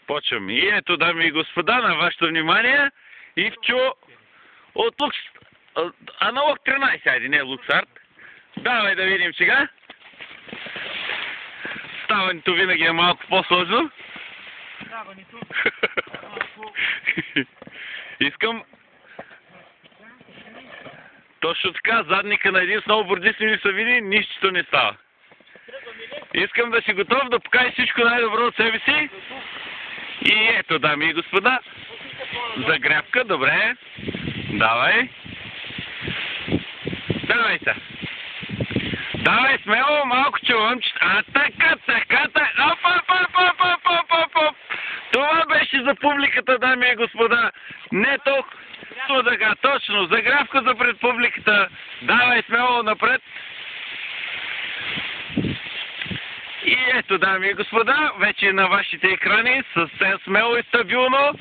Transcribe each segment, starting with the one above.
Почвам. И ето, дами и господа, на вашето внимание, Ивчо от Лукс... Аналог 13, айде, не Луксарт. Давай да видим сега. Ставането винаги е малко по-сложно. Ставането. Искам... Точно така, задника на един сноубордист ми се види, нищо не става. Искам да си готов да покажеш всичко най-добро от себе си. И ето, дами и господа, загрявка, добре. Давай. Давай се. Давай смело, малко чувамче. Така. Оп. Това беше за публиката, дами и господа. Не толкова така, точно. Загрявка за пред публиката. Давай смело напред. И ето, дами и господа, вече на вашите екрани, съвсем смело и стабилно.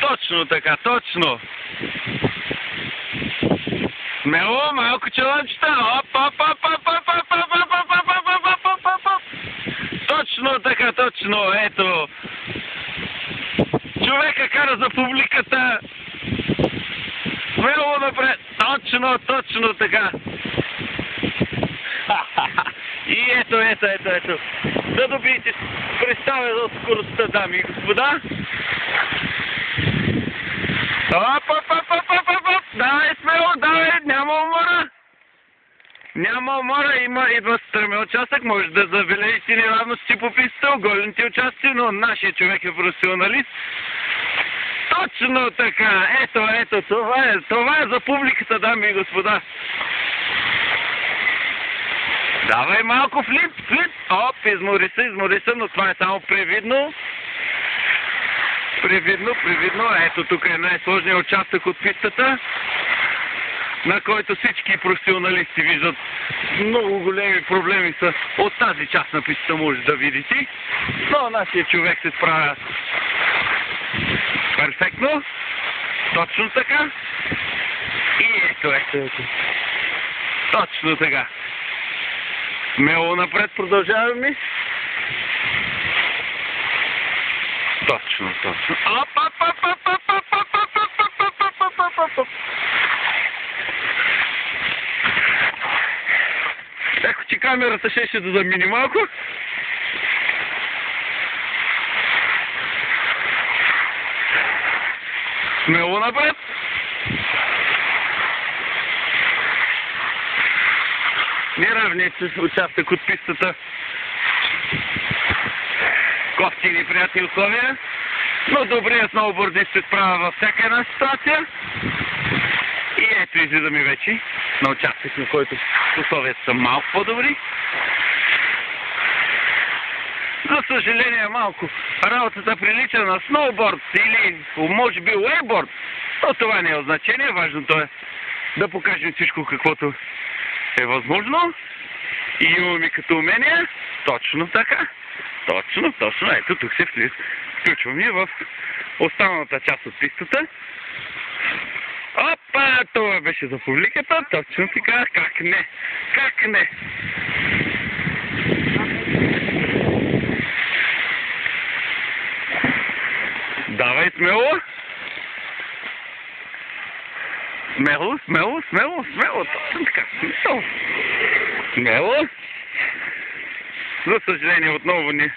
Точно така, точно. Смело, малко челънчета. Точно така, точно. Ето. Човека кара за публиката. Смело напред. Точно така. И ето. Да добиете представя за скоростта, дами и господа. Давай смело, давай, няма умора, идва стръмен участък, може да забележите неравности по пистата, оголените участъци, но нашия човек е професионалист. Точно така, ето, това е за публиката, дами и господа. Давай малко флип. Оп, измори се, но това е само привидно. Ето тук е най-сложният участък от пистата, на който всички професионалисти виждат много големи проблеми са от тази част на пистата, може да видите. Но нашия човек се справя перфектно. Точно така. И ето. Точно така. Смело напред продължаваме. Точно. Ако че камерата ще да замини малко. Смело напред. Неравният участък от пистата. Кофтини приятели условия, но добрият сноубордист се справя във всяка една ситуация. И ето излизаме вече на участък, на който условията са малко по-добри. За съжаление малко работата прилича на сноуборд или може би уейборд, но това не е от значение. Важното е да покажем всичко каквото е възможно и имаме като умения. Точно така. Точно. Ето тук се включваме в останалата част от пистата. Опа! Това беше за публиката. Точно така. Как не? Давай смело. Смело. Точно така. Смело. За съжаление, отново не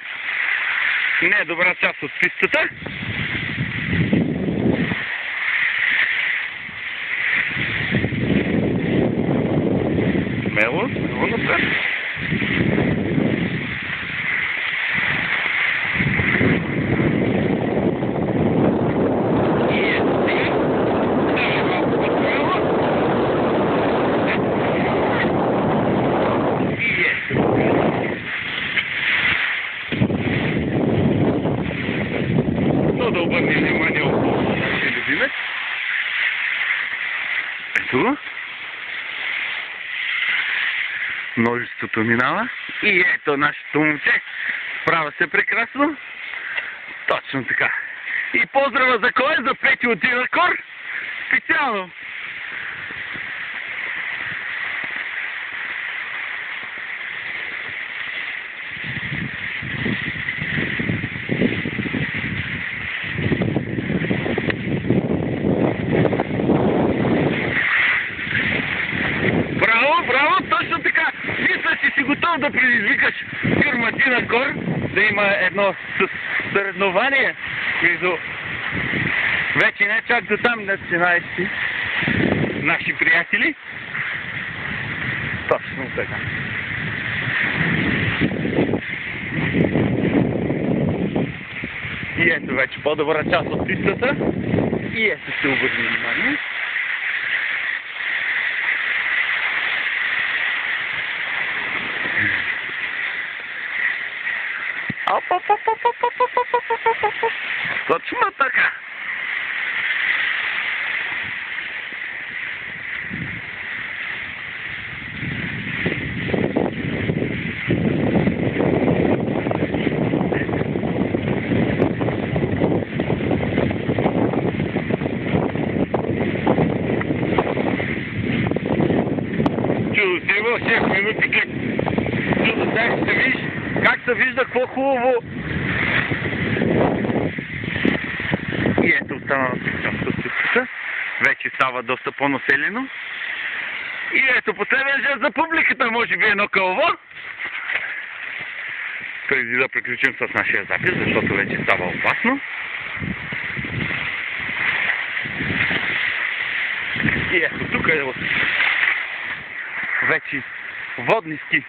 е добра част от пистата. Смело напред. Да обърнем внимание около нашия любимец. Ето. Множеството минава. И ето нашето момче. Справя се прекрасно. Точно така. И поздрава за кой? За Пети от Динакор. Специално. искаш фирма Динакор да има едно съревнование между вече не чак до там начинаещи наши приятели. Точно така. И ето вече по-добра част от пистата. И ето се обърни внимание. Точно така. Чудо си имал 6 минути клип. Чудо, сега ще виж как се вижда какво хубаво. И ето останалата част от пистата. Вече става доста по-населено. И ето последен жест за публиката, може би едно кълво. Преди да приключим с нашия запис, защото вече става опасно. И ето тук е вече водни ски.